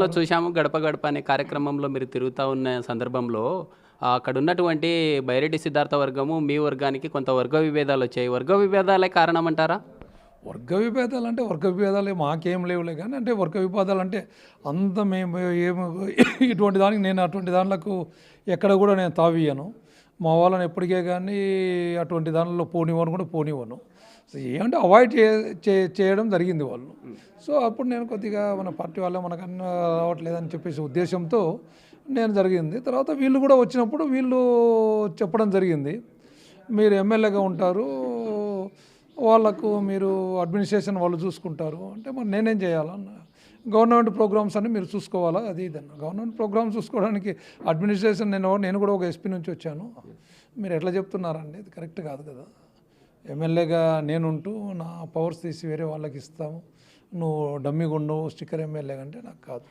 లో చూశాము గడప గడప అనే కార్యక్రమంలో మీరు తిరుగుతా ఉన్న సందర్భంలో అక్కడ ఉన్నటువంటి బైరెడ్డి సిద్ధార్థ వర్గము మీ వర్గానికి కొంత వర్గ విభేదాలు వచ్చాయి. వర్గ విభేదాలే కారణం అంటారా? వర్గ విభేదాలు అంటే వర్గ విభేదాలు మాకేం లేవులే, కానీ అంటే వర్గ విభేదాలు అంటే అంత మేము ఏమి ఇటువంటి దానికి నేను అటువంటి దాంట్లకు ఎక్కడ కూడా నేను తావియ్యను. మా వాళ్ళని ఎప్పటికే కానీ అటువంటి దానిలో పోనివ్వను కూడా పోనివ్వను. సో ఏమంటే అవాయిడ్ చేయడం జరిగింది వాళ్ళు. సో అప్పుడు నేను కొద్దిగా మన పార్టీ వాళ్ళే మనకు అన్న రావట్లేదని చెప్పేసి ఉద్దేశంతో నేను జరిగింది. తర్వాత వీళ్ళు కూడా వచ్చినప్పుడు వీళ్ళు చెప్పడం జరిగింది, మీరు ఎమ్మెల్యేగా ఉంటారు, వాళ్ళకు మీరు అడ్మినిస్ట్రేషన్ వాళ్ళు చూసుకుంటారు అంటే మరి నేనేం చేయాలన్న. గవర్నమెంట్ ప్రోగ్రామ్స్ అన్ని మీరు చూసుకోవాలా, అది ఇదన్న. గవర్నమెంట్ ప్రోగ్రామ్స్ చూసుకోవడానికి అడ్మినిస్ట్రేషన్ నేను కూడా ఒక ఎస్పీ నుంచి వచ్చాను, మీరు ఎట్లా చెప్తున్నారండి, ఇది కరెక్ట్ కాదు కదా. ఎమ్మెల్యేగా నేనుంటూ నా పవర్స్ తీసి వేరే వాళ్ళకి ఇస్తాము, నువ్వు డమ్మిగా ఉండవు స్టిక్కర్ ఎమ్మెల్యేగా అంటే నాకు కాదు.